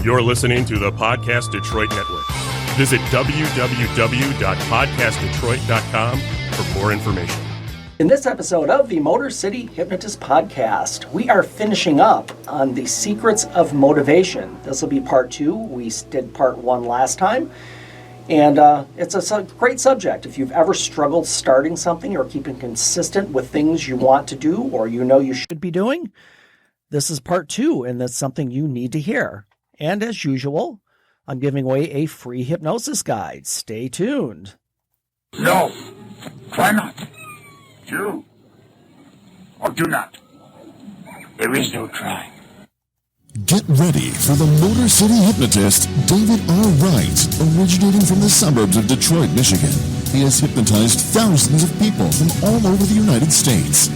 You're listening to the Podcast Detroit Network. Visit www.podcastdetroit.com for more information. In this episode of the Motor City Hypnotist Podcast, we are finishing up on the secrets of motivation. This will be part 2. We did part 1 last time. And it's a great subject. If you've ever struggled starting something or keeping consistent with things you want to do or you know you should be doing, this is part 2, and that's something you need to hear. And as usual, I'm giving away a free hypnosis guide. Stay tuned. No, try not. Do or do not. There is no try. Get ready for the Motor City Hypnotist, David R. Wright, originating from the suburbs of Detroit, Michigan. He has hypnotized thousands of people from all over the United States.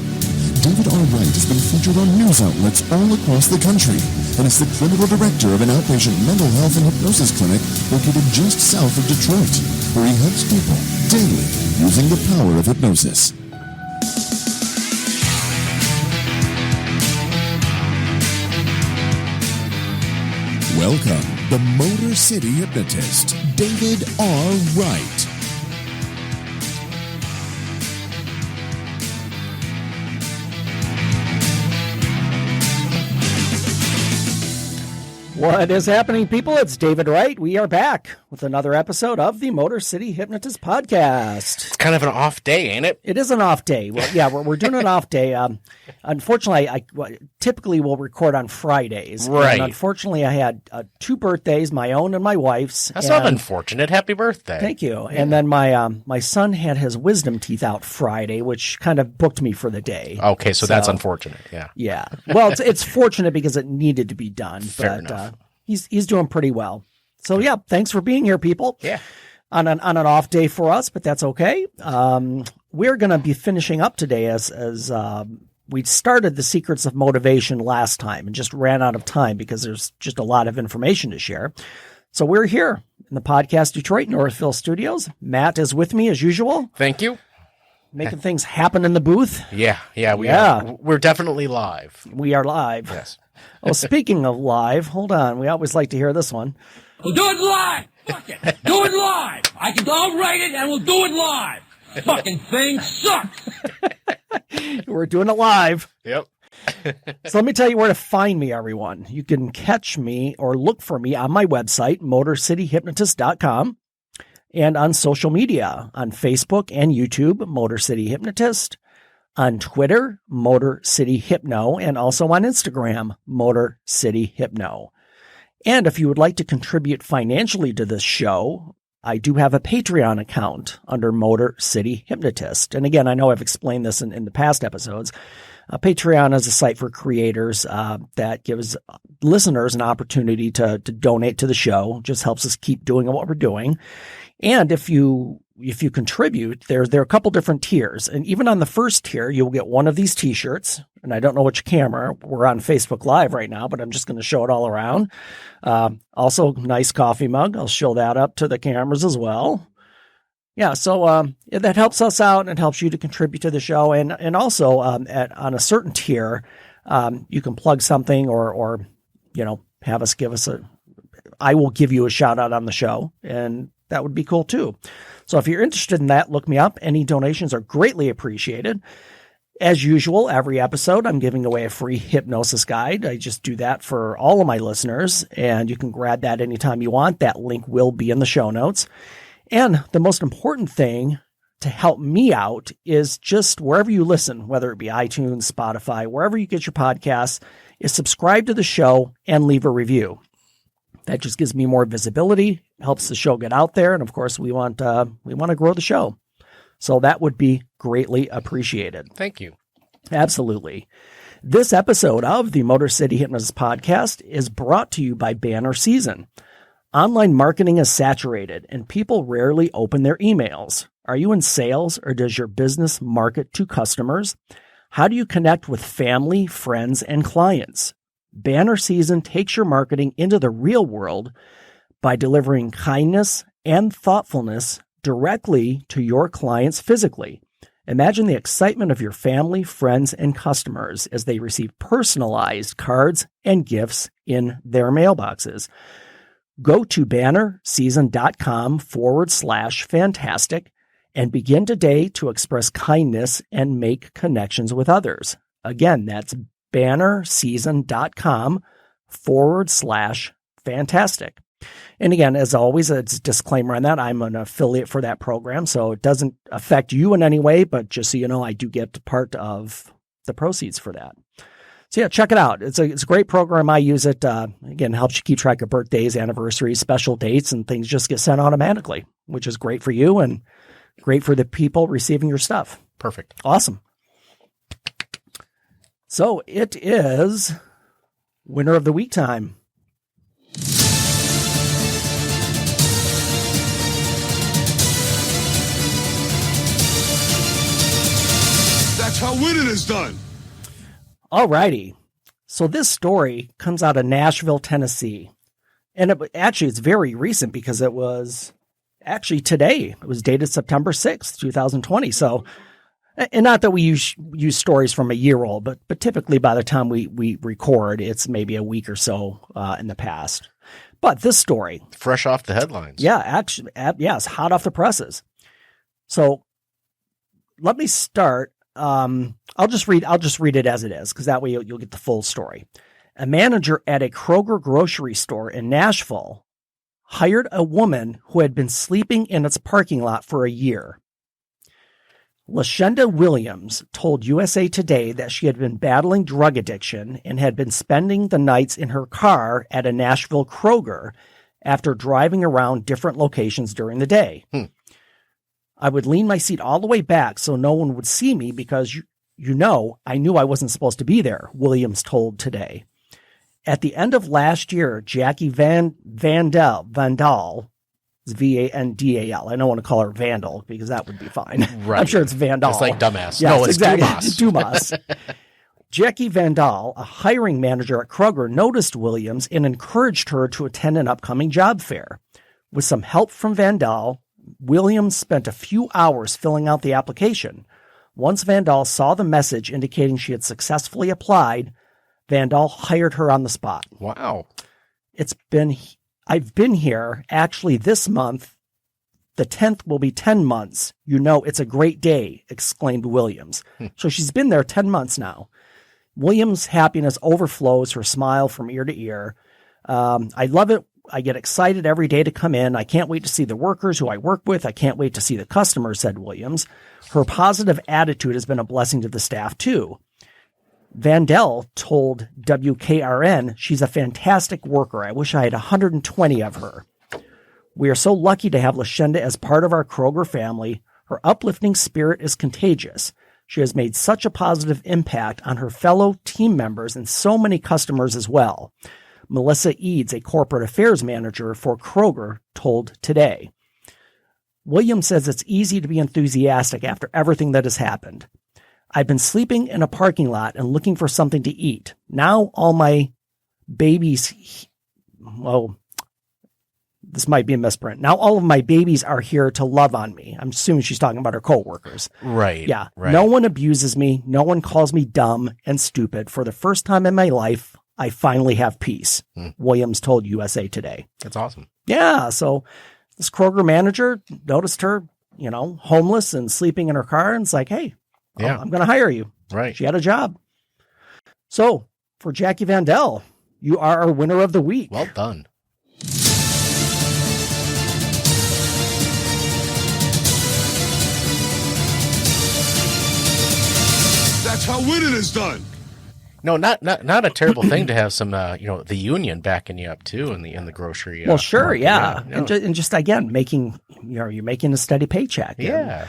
David R. Wright has been featured on news outlets all across the country and is the clinical director of an outpatient mental health and hypnosis clinic located just south of Detroit, where he helps people daily using the power of hypnosis. Welcome, the Motor City Hypnotist, David R. Wright. What is happening, people? It's David Wright. We are back with another episode of the Motor City Hypnotist Podcast. It's kind of an off day, ain't it? It is an off day. Well, yeah, we're doing an off day. Unfortunately, I typically will record on Fridays. Right. And unfortunately, I had 2 birthdays, my own and my wife's. That's not unfortunate. Happy birthday. Thank you. Yeah. And then my son had his wisdom teeth out Friday, which kind of booked me for the day. Okay, so that's unfortunate. Yeah. Yeah. Well, it's fortunate because it needed to be done. Fair but enough. He's doing pretty well. So yeah, thanks for being here, people. Yeah. On an off day for us, but that's okay. We're going to be finishing up today as we started the secrets of motivation last time and just ran out of time because there's just a lot of information to share. So we're here in the Podcast Detroit Northville studios. Matt is with me as usual. Thank you. Making things happen in the booth. Yeah, we are. We're definitely live. We are live. Yes. Oh, speaking of live, hold on. We always like to hear this one. We'll do it live. Fuck it. Do it live. I'll write it and we'll do it live. Fucking thing sucks. We're doing it live. Yep. So let me tell you where to find me, everyone. You can catch me or look for me on my website, motorcityhypnotist.com, and on social media, on Facebook and YouTube, Motor City Hypnotist, on Twitter, Motor City Hypno, and also on Instagram, Motor City Hypno. And if you would like to contribute financially to this show, I do have a Patreon account under Motor City Hypnotist. And again, I know I've explained this in the past episodes. Patreon is a site for creators that gives listeners an opportunity to donate to the show. Just helps us keep doing what we're doing. And if you contribute, there are a couple different tiers. And even on the first tier, you'll get one of these T-shirts. And I don't know which camera. We're on Facebook Live right now, but I'm just going to show it all around. Also, nice coffee mug. I'll show that up to the cameras as well. Yeah, so that helps us out and it helps you to contribute to the show. And also on a certain tier, you can plug something or have us I will give you a shout out on the show, and that would be cool too. So if you're interested in that, look me up. Any donations are greatly appreciated. As usual, every episode, I'm giving away a free hypnosis guide. I just do that for all of my listeners, and you can grab that anytime you want. That link will be in the show notes. And the most important thing to help me out is just wherever you listen, whether it be iTunes, Spotify, wherever you get your podcasts, is subscribe to the show and leave a review. That just gives me more visibility, helps the show get out there, and of course, we want to grow the show. So that would be greatly appreciated. Thank you. Absolutely. This episode of the Motor City Hypnotist Podcast is brought to you by Banner Season. Online marketing is saturated, and people rarely open their emails. Are you in sales, or does your business market to customers? How do you connect with family, friends, and clients? Banner Season takes your marketing into the real world by delivering kindness and thoughtfulness directly to your clients physically. Imagine the excitement of your family, friends, and customers as they receive personalized cards and gifts in their mailboxes. Go to bannerseason.com/fantastic and begin today to express kindness and make connections with others. Again, that's bannerseason.com/fantastic. And again, as always, a disclaimer on that, I'm an affiliate for that program, so it doesn't affect you in any way, but just so you know, I do get part of the proceeds for that. So yeah, check it out. It's a great program. I use it. Again, helps you keep track of birthdays, anniversaries, special dates, and things just get sent automatically, which is great for you and great for the people receiving your stuff. Perfect. Awesome. So it is winner of the week time. That's how winning is done. All righty. So this story comes out of Nashville, Tennessee. And it's very recent because it was actually today. It was dated September 6th, 2020. So, and not that we use stories from a year old, but typically by the time we record, it's maybe a week or so in the past. But this story. Fresh off the headlines. Yeah, actually, it's hot off the presses. So let me start. I'll just read it as it is, because that way you'll get the full story. A manager at a Kroger grocery store in Nashville hired a woman who had been sleeping in its parking lot for a year. LaShenda Williams told USA Today that she had been battling drug addiction and had been spending the nights in her car at a Nashville Kroger after driving around different locations during the day. I would lean my seat all the way back so no one would see me because, I knew I wasn't supposed to be there, Williams told Today. At the end of last year, Jackie Vandal, V-A-N-D-A-L. I don't want to call her Vandal because that would be fine. Right. I'm sure it's Vandal. It's like dumbass. Yes, No, it's exactly. Dumas. Dumas. Jackie Vandal, a hiring manager at Kroger, noticed Williams and encouraged her to attend an upcoming job fair. With some help from Vandal, Williams spent a few hours filling out the application. Once Vandal saw the message indicating she had successfully applied, Vandal hired her on the spot. Wow. I've been here actually this month. The 10th will be 10 months. It's a great day, exclaimed Williams. So she's been there 10 months now. Williams' happiness overflows her smile from ear to ear. I love it. I get excited every day to come in. I can't wait to see the workers who I work with. I can't wait to see the customers, said Williams. Her positive attitude has been a blessing to the staff, too. Vandal told WKRN she's a fantastic worker. I wish I had 120 of her. We are so lucky to have LaShenda as part of our Kroger family. Her uplifting spirit is contagious. She has made such a positive impact on her fellow team members and so many customers as well. Melissa Eads, a corporate affairs manager for Kroger, told Today. Williams says it's easy to be enthusiastic after everything that has happened. I've been sleeping in a parking lot and looking for something to eat. Now all my babies, this might be a misprint. Now all of my babies are here to love on me. I'm assuming she's talking about her coworkers. Right. Yeah. Right. No one abuses me. No one calls me dumb and stupid. For the first time in my life, I finally have peace, Williams told USA Today. That's awesome. Yeah. So this Kroger manager noticed her, homeless and sleeping in her car. And it's like, hey, yeah, I'm going to hire you. Right. She had a job. So for Jackie Vandal, you are our winner of the week. Well done. That's how winning is done. No, not a terrible thing to have some, the union backing you up too in the grocery. Well, sure, market. yeah. No. And just again, you're making a steady paycheck. Yeah.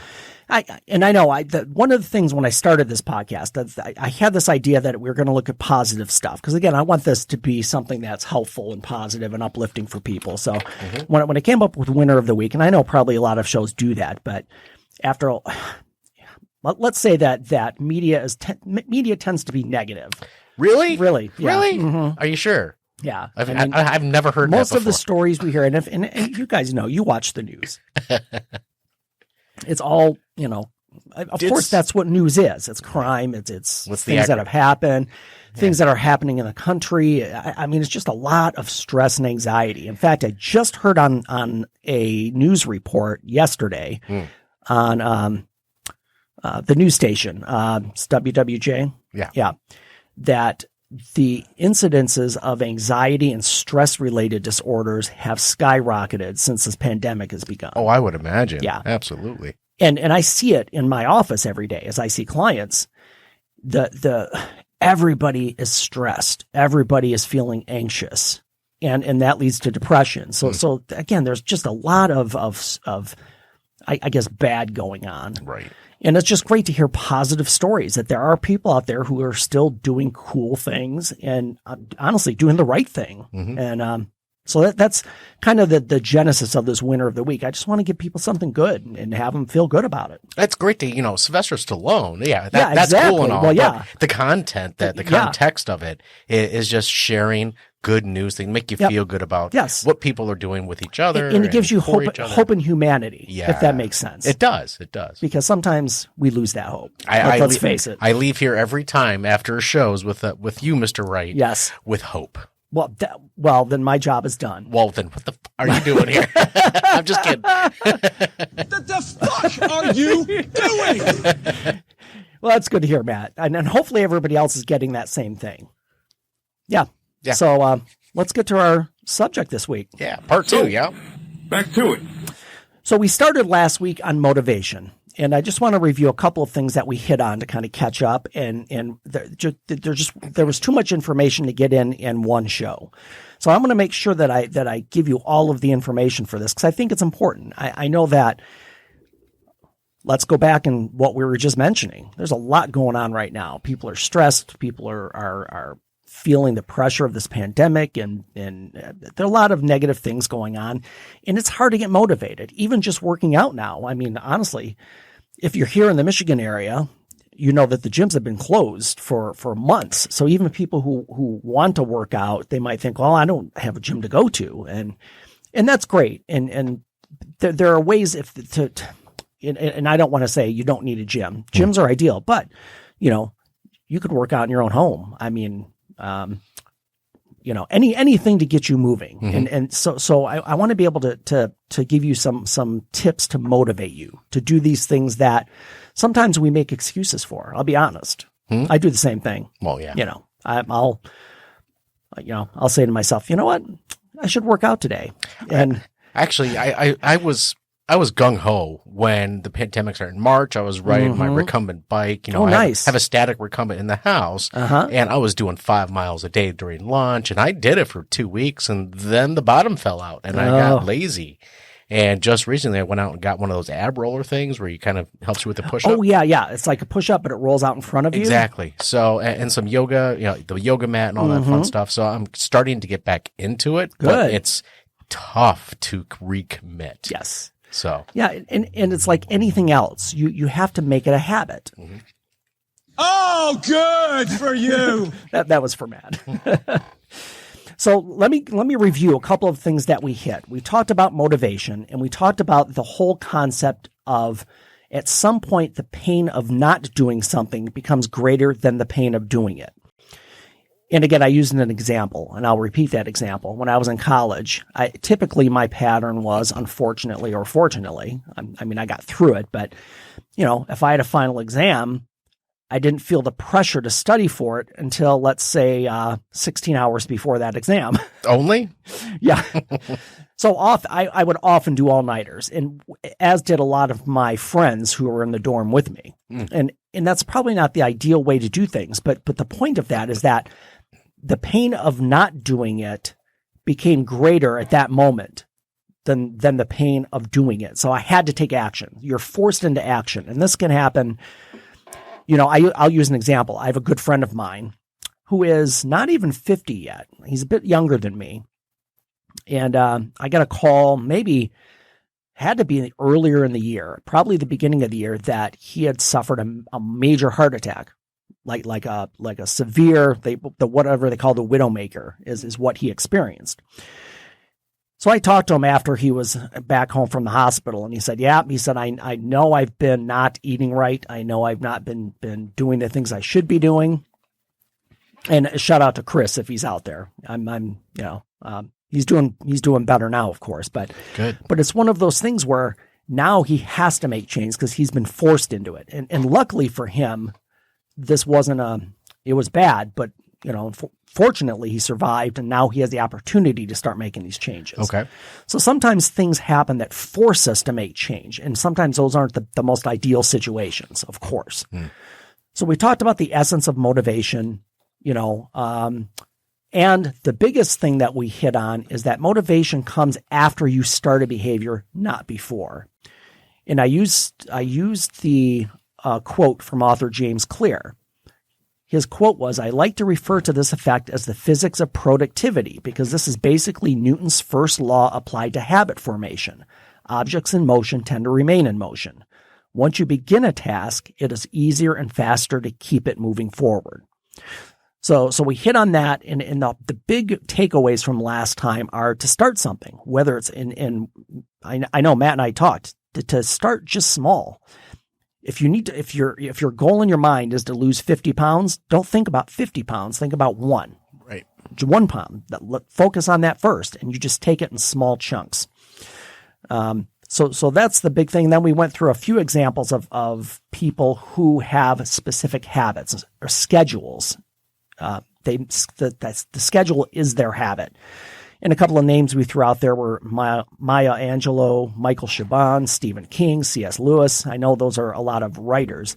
And I know one of the things when I started this podcast, I had this idea that we were going to look at positive stuff. Because again, I want this to be something that's helpful and positive and uplifting for people. So when I came up with winner of the week, and I know probably a lot of shows do that, but after all, let's say that media tends to be negative. Really? Really? Yeah. Really? Mm-hmm. Are you sure? Yeah. I've never heard most that of the stories we hear, and you guys know, you watch the news. It's all, of course, that's what news is. It's crime. It's things that have happened, things that are happening in the country. I mean, it's just a lot of stress and anxiety. In fact, I just heard on a news report yesterday on the news station, it's WWJ. Yeah. That the incidences of anxiety and stress-related disorders have skyrocketed since this pandemic has begun. Oh, I would imagine. Yeah. Absolutely. And I see it in my office every day as I see clients. Everybody is stressed. Everybody is feeling anxious. And that leads to depression. So again, there's just a lot of I guess bad going on. Right. And it's just great to hear positive stories that there are people out there who are still doing cool things and honestly doing the right thing. And so that's kind of the genesis of this winner of the week. I just want to give people something good and have them feel good about it. That's great to, Sylvester Stallone. Yeah, exactly. That's cool and all. Well, yeah. But the content, the context of it is just sharing good news things, make you feel good about what people are doing with each other. And it gives you hope in humanity, if that makes sense. It does. Because sometimes we lose that hope. Let's face it. I leave here every time after shows with you, Mr. Wright. Yes. With hope. Well, then my job is done. Well, then what the are you doing here? I'm just kidding. What the fuck are you doing? Well, that's good to hear, Matt. And hopefully everybody else is getting that same thing. Yeah. So let's get to our subject this week. Yeah, part 2, Back to it. So we started last week on motivation, and I just want to review a couple of things that we hit on to kind of catch up. And there was too much information to get in one show. So I'm going to make sure that I give you all of the information for this because I think it's important. I know that. Let's go back and what we were just mentioning. There's a lot going on right now. People are stressed. People are feeling the pressure of this pandemic and there are a lot of negative things going on, and it's hard to get motivated, even just working out now. I mean, honestly, if you're here in the Michigan area, you know that the gyms have been closed for months. So even people who want to work out, they might think, well, I don't have a gym to go to. And that's great. And there are ways and I don't want to say you don't need a gym. Gyms are ideal, but you could work out in your own home. I mean, anything to get you moving. And so I want to be able to give you some tips to motivate you to do these things that sometimes we make excuses for. I'll be honest. I do the same thing. Well, yeah. I'll say to myself, you know what? I should work out today. And actually, I was gung ho when the pandemic started in March. I was riding my recumbent bike. Nice. I have a static recumbent in the house, and I was doing 5 miles a day during lunch, and I did it for 2 weeks, and then the bottom fell out, and I got lazy. And just recently, I went out and got one of those ab roller things where you kind of helps you with the push-up. Oh, yeah. It's like a push-up, but it rolls out in front of you. Exactly. So, and some yoga, the yoga mat and all that fun stuff. So I'm starting to get back into it. Good. But it's tough to recommit. Yes. So yeah, and it's like anything else. You have to make it a habit. Oh, good for you. that was for Matt. So let me review a couple of things that we hit. We talked about motivation, and we talked about the whole concept of at some point the pain of not doing something becomes greater than the pain of doing it. And again, I used an example, and I'll repeat that example. When I was in college, typically my pattern was, unfortunately or fortunately, I got through it, but, if I had a final exam, I didn't feel the pressure to study for it until, let's say, 16 hours before that exam. Only? Yeah. So I would often do all-nighters, and as did a lot of my friends who were in the dorm with me. And that's probably not the ideal way to do things, but the point of that is that the pain of not doing it became greater at that moment than the pain of doing it. So I had to take action. You're forced into action. And this can happen. I'll use an example. I have a good friend of mine who is not even 50 yet. He's a bit younger than me. And I got a call, had to be earlier in the year, probably the beginning of the year, that he had suffered a major heart attack. Like a severe, whatever they call the widowmaker is what he experienced. So I talked to him after he was back home from the hospital, and he said, yeah, he said, I know I've been not eating right. I know I've not been doing the things I should be doing. And shout out to Chris if he's out there. He's doing better now, of course, but good. But it's one of those things where now he has to make change because he's been forced into it. And luckily for him, this wasn't it was bad, but fortunately he survived, and now he has the opportunity to start making these changes. Okay. So sometimes things happen that force us to make change, and sometimes those aren't the most ideal situations, of course. So we talked about the essence of motivation, and the biggest thing that we hit on is that motivation comes after you start a behavior, not before. And I used the quote from author James Clear. His quote was, "I like to refer to this effect as the physics of productivity because this is basically Newton's first law applied to habit formation. Objects in motion tend to remain in motion. Once you begin a task, it is easier and faster to keep it moving forward." So we hit on that, and the big takeaways from last time are to start something, whether it's I know Matt and I talked to start just small. If your goal in your mind is to lose 50 pounds, don't think about 50 pounds. Think about 1. Right. 1 pound. Focus on that first, and you just take it in small chunks. So that's the big thing. Then we went through a few examples of people who have specific habits or schedules. The schedule is their habit. And a couple of names we threw out there were Maya Angelou, Michael Chabon, Stephen King, C.S. Lewis. I know those are a lot of writers.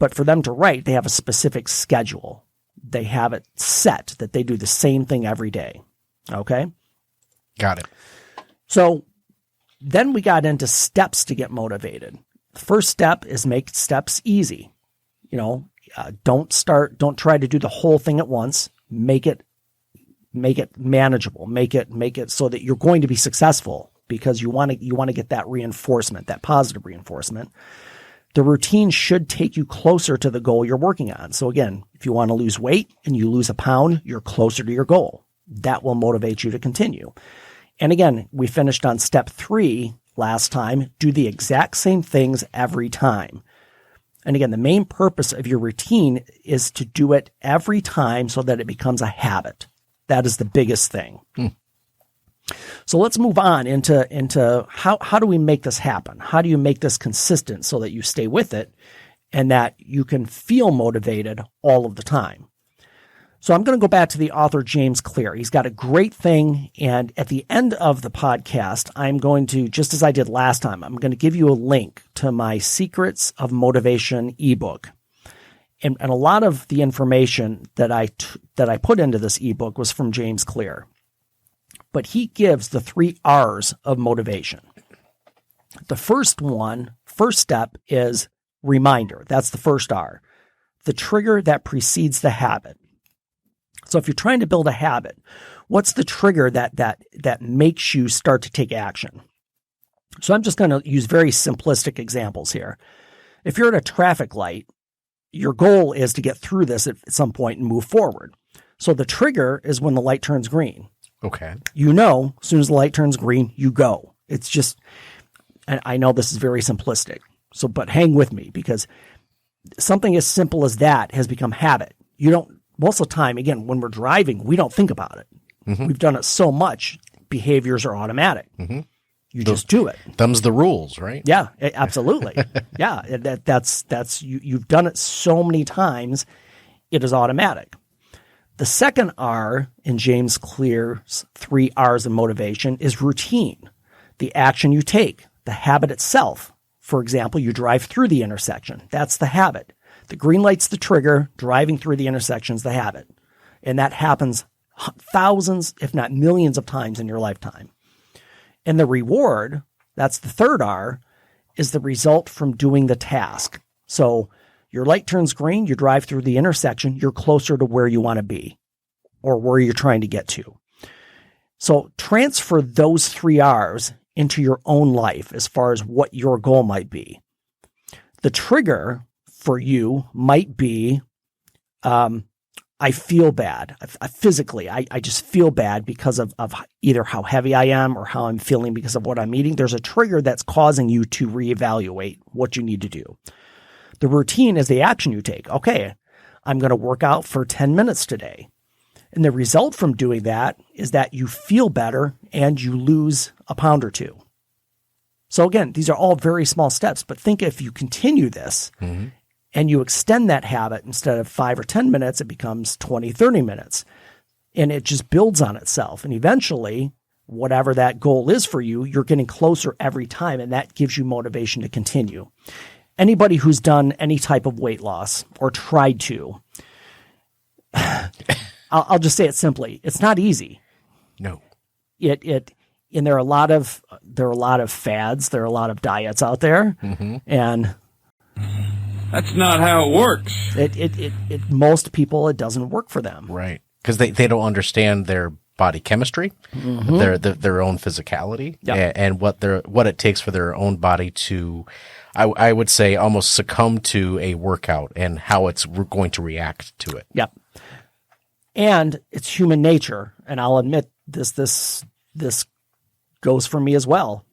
But for them to write, they have a specific schedule. They have it set that they do the same thing every day. Okay? Got it. So then we got into steps to get motivated. The first step is make steps easy. Don't try to do the whole thing at once. Make it manageable. Make it so that you're going to be successful because you want to get that reinforcement, that positive reinforcement. The routine should take you closer to the goal you're working on. So again, if you want to lose weight and you lose a pound, you're closer to your goal. That will motivate you to continue. And again, we finished on step 3 last time. Do the exact same things every time. And again, the main purpose of your routine is to do it every time so that it becomes a habit. That is the biggest thing. So let's move on into how do we make this happen? How do you make this consistent so that you stay with it and that you can feel motivated all of the time? So I'm going to go back to the author James Clear. He's got a great thing. And at the end of the podcast, I'm going to, just as I did last time, I'm going to give you a link to my Secrets of Motivation ebook. And a lot of the information that I put into this ebook was from James Clear. But he gives the 3 R's of motivation. The first step is reminder. That's the first R. The trigger that precedes the habit. So if you're trying to build a habit, what's the trigger that makes you start to take action? So I'm just going to use very simplistic examples here. If you're at a traffic light, your goal is to get through this at some point and move forward. So the trigger is when the light turns green. Okay. As soon as the light turns green, you go. It's just, and I know this is very simplistic. But hang with me because something as simple as that has become habit. Most of the time, again, when we're driving, we don't think about it. Mm-hmm. We've done it so much, behaviors are automatic. Mm-hmm. You just do it. Them's the rules, right? Yeah, absolutely. Yeah, that's you've done it so many times, it is automatic. The second R in James Clear's 3 R's of motivation is routine, the action you take, the habit itself. For example, you drive through the intersection. That's the habit. The green light's the trigger, driving through the intersection's the habit. And that happens thousands, if not millions of times in your lifetime. And the reward, that's the third R, is the result from doing the task. So your light turns green, you drive through the intersection, you're closer to where you want to be or where you're trying to get to. So transfer those 3 R's into your own life as far as what your goal might be. The trigger for you might be, I feel bad. Physically, I just feel bad because of either how heavy I am or how I'm feeling because of what I'm eating. There's a trigger that's causing you to reevaluate what you need to do. The routine is the action you take. Okay, I'm going to work out for 10 minutes today. And the result from doing that is that you feel better and you lose a pound or two. So again, these are all very small steps, but think if you continue this and you extend that habit, instead of 5 or 10 minutes, it becomes 20, 30 minutes. And it just builds on itself. And eventually, whatever that goal is for you, you're getting closer every time. And that gives you motivation to continue. Anybody who's done any type of weight loss or tried to, I'll just say it simply. It's not easy. No. And there are a lot of fads. There are a lot of diets out there. And That's not how it works. Most people, it doesn't work for them. Right. Because they don't understand their body chemistry, their own physicality, and what it takes for their own body to, I would say, almost succumb to a workout and how it's going to react to it. Yep. And it's human nature, and I'll admit this goes for me as well.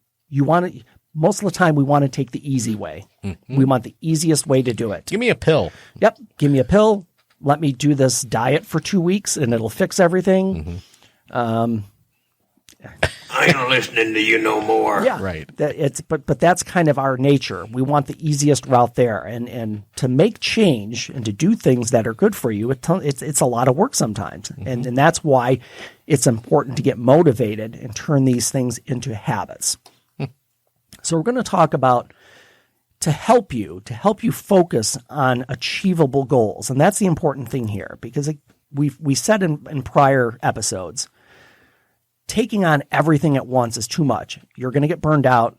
Most of the time we want to take the easy way. We want the easiest way to do it. Give me a pill. Yep. Give me a pill. Let me do this diet for 2 weeks and it'll fix everything. I ain't listening to you no more. Yeah. Right. But that's kind of our nature. We want the easiest route there. And to make change and to do things that are good for you, it's a lot of work sometimes. And that's why it's important to get motivated and turn these things into habits. So we're going to talk about to help you focus on achievable goals. And that's the important thing here, because we said in prior episodes, taking on everything at once is too much. You're going to get burned out.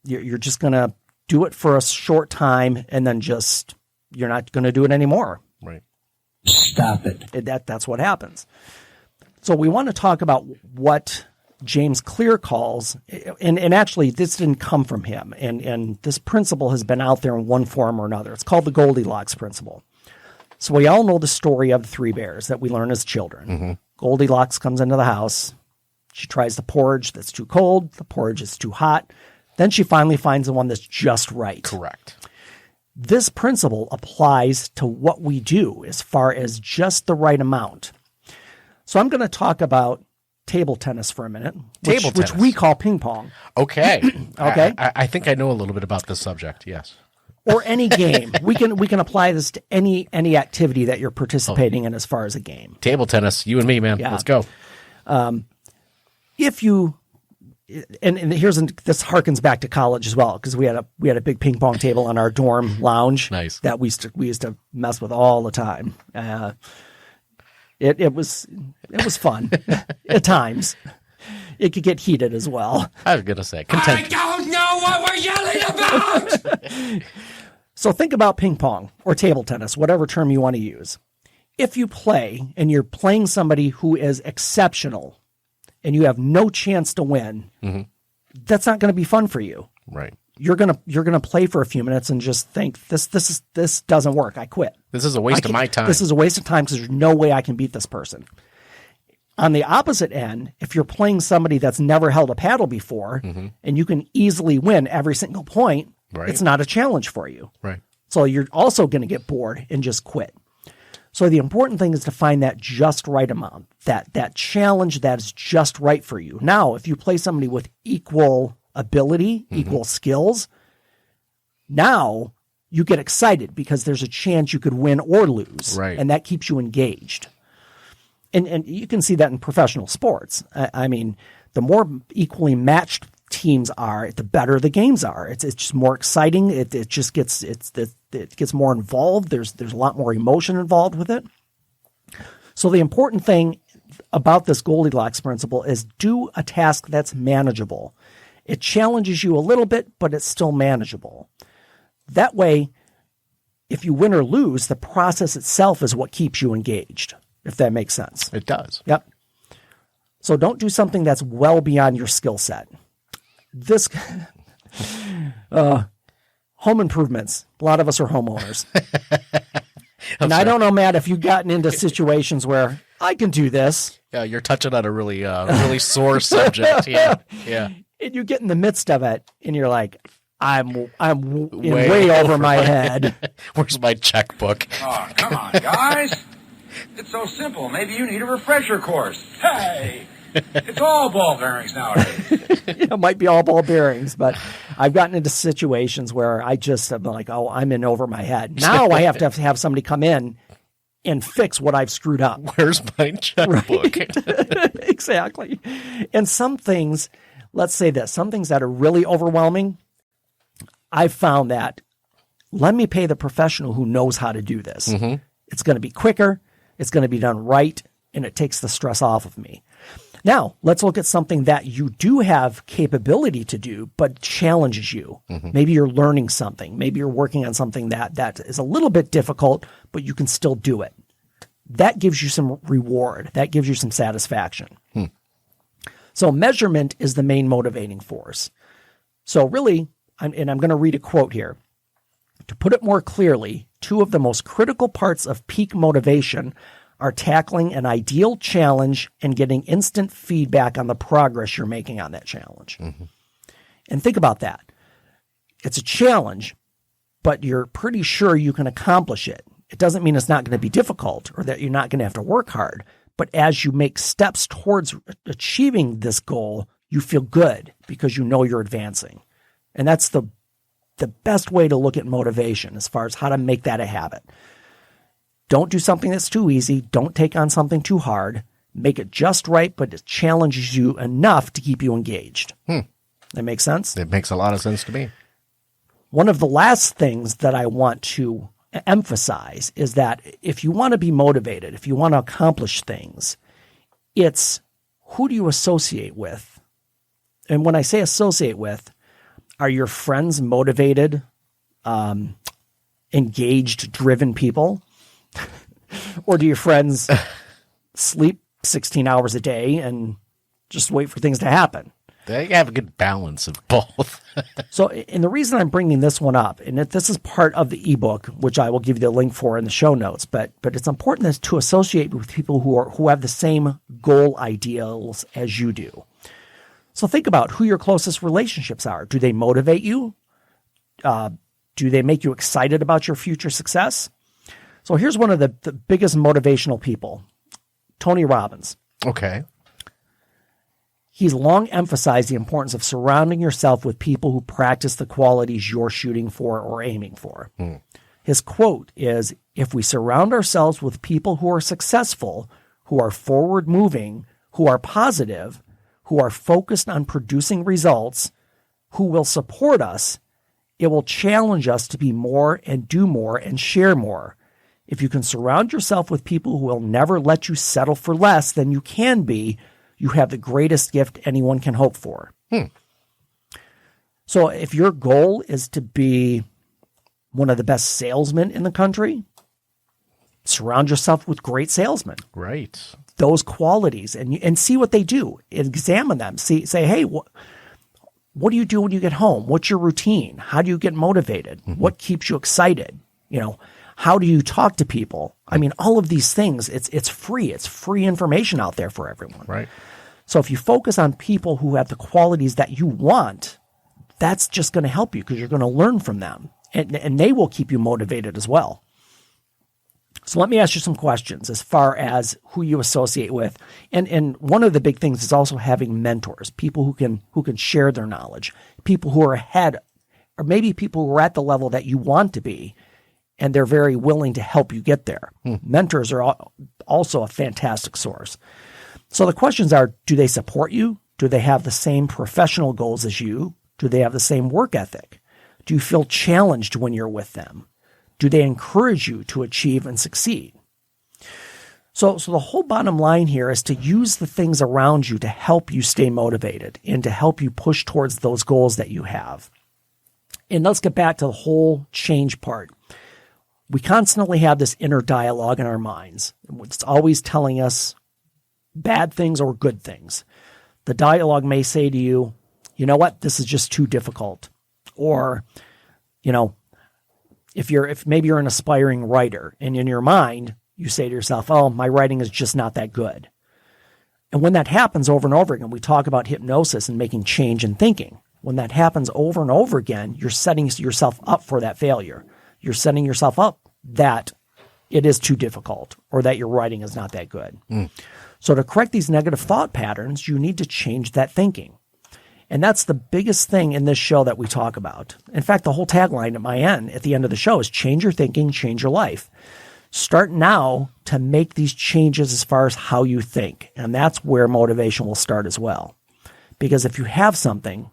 You're just going to do it for a short time and then you're not going to do it anymore. Right. Stop it. That's what happens. So we want to talk about what James Clear calls, and actually this didn't come from him, and this principle has been out there in one form or another. It's called the Goldilocks principle. So we all know the story of the 3 bears that we learn as children. Goldilocks comes into the house. She tries the porridge that's too cold. The porridge is too hot. Then she finally finds the one that's just right. Correct. This principle applies to what we do as far as just the right amount. So I'm going to talk about table tennis for a minute, which we call ping pong. Okay. Okay. I think I know a little bit about this subject. Yes. Or any game. We can apply this to any activity that you're participating in as far as a game. Table tennis, you and me, man. Yeah. Let's go. If you and this harkens back to college as well, because we had a big ping pong table on our dorm lounge. Nice. That we used to mess with all the time. It was fun at times. It could get heated as well. I was gonna say I don't know what we're yelling about. So think about ping pong or table tennis, whatever term you want to use. If you play and you're playing somebody who is exceptional and you have no chance to win, that's not going to be fun for you. Right. You're gonna play for a few minutes and just think this doesn't work. I quit. This is a waste of my time. This is a waste of time because there's no way I can beat this person. On the opposite end, if you're playing somebody that's never held a paddle before and you can easily win every single point, it's not a challenge for you. Right. So you're also going to get bored and just quit. So the important thing is to find that just right amount, that challenge that is just right for you. Now, if you play somebody with equal ability, equal skills, now you get excited because there's a chance you could win or lose. Right. And that keeps you engaged. And you can see that in professional sports. I mean, the more equally matched teams are, the better the games are. It's just more exciting. It gets more involved. There's a lot more emotion involved with it. So the important thing about this Goldilocks principle is do a task that's manageable. It challenges you a little bit, but it's still manageable. That way, if you win or lose, the process itself is what keeps you engaged, if that makes sense. It does. Yep. So don't do something that's well beyond your skill set. This home improvements. A lot of us are homeowners. And I don't know, Matt, if you've gotten into situations where I can do this. Yeah, you're touching on a really, really sore subject. Yeah. And you get in the midst of it, and you're like, I'm way over my head. Where's my checkbook? Oh, come on, guys. It's so simple. Maybe you need a refresher course. Hey, it's all ball bearings nowadays. It might be all ball bearings, but I've gotten into situations where I just am like, oh, I'm in over my head. Now I have to have somebody come in and fix what I've screwed up. Where's my checkbook? Right? Exactly. And some things, let's say this, some things that are really overwhelming, I've found that let me pay the professional who knows how to do this. Mm-hmm. It's going to be quicker. It's going to be done right, and it takes the stress off of me. Now, let's look at something that you do have capability to do, but challenges you. Mm-hmm. Maybe you're learning something. Maybe you're working on something that is a little bit difficult, but you can still do it. That gives you some reward. That gives you some satisfaction. So measurement is the main motivating force. So really, I'm going to read a quote here. To put it more clearly, two of the most critical parts of peak motivation are tackling an ideal challenge and getting instant feedback on the progress you're making on that challenge. Mm-hmm. And think about that. It's a challenge, but you're pretty sure you can accomplish it. It doesn't mean it's not going to be difficult or that you're not going to have to work hard. But as you make steps towards achieving this goal, you feel good because you know you're advancing. And that's the best way to look at motivation as far as how to make that a habit. Don't do something that's too easy. Don't take on something too hard. Make it just right, but it challenges you enough to keep you engaged. That makes sense? It makes a lot of sense to me. One of the last things that I want to emphasize is that if you want to be motivated, if you want to accomplish things, it's who do you associate with? And when I say associate with, are your friends motivated, engaged, driven people? Or do your friends sleep 16 hours a day and just wait for things to happen? They have a good balance of both. So, and the reason I'm bringing this one up, and this is part of the ebook, which I will give you the link for in the show notes, but it's important to associate with people who have the same goal ideals as you do. So think about who your closest relationships are. Do they motivate you? Do they make you excited about your future success? So here's one of the biggest motivational people, Tony Robbins. Okay. He's long emphasized the importance of surrounding yourself with people who practice the qualities you're shooting for or aiming for. His quote is, if we surround ourselves with people who are successful, who are forward-moving, who are positive, who are focused on producing results, who will support us, it will challenge us to be more and do more and share more. If you can surround yourself with people who will never let you settle for less than you can be, you have the greatest gift anyone can hope for. So if your goal is to be one of the best salesmen in the country, surround yourself with great salesmen. Right. Those qualities and see what they do. Examine them. Say, hey, what do you do when you get home? What's your routine? How do you get motivated? Mm-hmm. What keeps you excited? How do you talk to people? I mean, all of these things, it's free. It's free information out there for everyone. Right. So if you focus on people who have the qualities that you want, that's just going to help you because you're going to learn from them. And they will keep you motivated as well. So let me ask you some questions as far as who you associate with. And one of the big things is also having mentors, people who can share their knowledge, people who are ahead, or maybe people who are at the level that you want to be, and they're very willing to help you get there. Mentors are also a fantastic source. So the questions are, do they support you? Do they have the same professional goals as you? Do they have the same work ethic? Do you feel challenged when you're with them? Do they encourage you to achieve and succeed? So the whole bottom line here is to use the things around you to help you stay motivated and to help you push towards those goals that you have. And let's get back to the whole change part. We constantly have this inner dialogue in our minds. It's always telling us bad things or good things. The dialogue may say to you, you know what, this is just too difficult. Or, If maybe you're an aspiring writer and in your mind, you say to yourself, oh, my writing is just not that good. And when that happens over and over again, we talk about hypnosis and making change in thinking. When that happens over and over again, you're setting yourself up for that failure. You're setting yourself up that it is too difficult or that your writing is not that good. So to correct these negative thought patterns, you need to change that thinking. And that's the biggest thing in this show that we talk about. In fact, the whole tagline at the end of the show is change your thinking, change your life. Start now to make these changes as far as how you think. And that's where motivation will start as well. Because if you have something,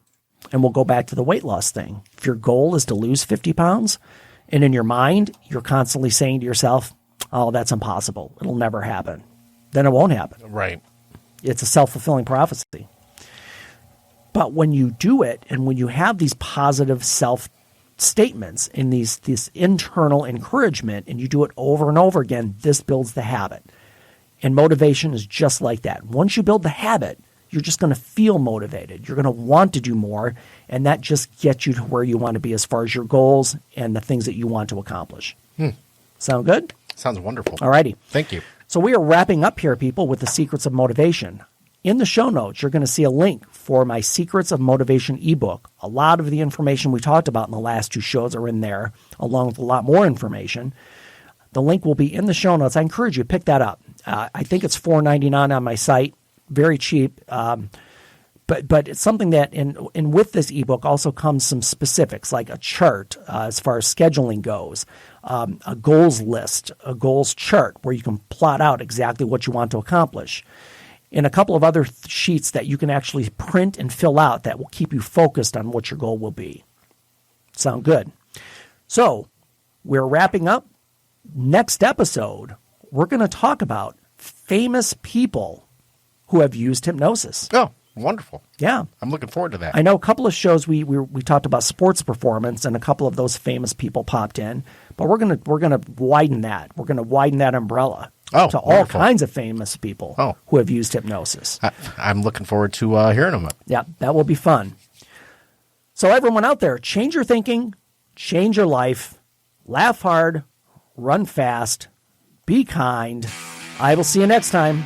and we'll go back to the weight loss thing, if your goal is to lose 50 pounds, and in your mind, you're constantly saying to yourself, oh, that's impossible. It'll never happen. Then it won't happen. Right. It's a self-fulfilling prophecy. But when you do it, and when you have these positive self-statements and this internal encouragement, and you do it over and over again, this builds the habit. And motivation is just like that. Once you build the habit, you're just going to feel motivated. You're going to want to do more, and that just gets you to where you want to be as far as your goals and the things that you want to accomplish. Sound good? Sounds wonderful. All righty. Thank you. So we are wrapping up here, people, with the secrets of motivation. In the show notes, you're going to see a link for my Secrets of Motivation ebook. A lot of the information we talked about in the last 2 shows are in there, along with a lot more information. The link will be in the show notes. I encourage you to pick that up. I think it's $4.99 on my site. Very cheap. But it's something that, and with this ebook also comes some specifics, like a chart as far as scheduling goes, a goals list, a goals chart where you can plot out exactly what you want to accomplish, and a couple of other sheets that you can actually print and fill out that will keep you focused on what your goal will be. Sound good? So we're wrapping up. Next episode, we're going to talk about famous people who have used hypnosis. Oh, wonderful. Yeah. I'm looking forward to that. I know a couple of shows we talked about sports performance, and a couple of those famous people popped in, but we're going to widen that. We're going to widen that umbrella to all kinds of famous people who have used hypnosis. I'm looking forward to hearing them. Yeah, that will be fun. So everyone out there, change your thinking, change your life, laugh hard, run fast, be kind. I will see you next time.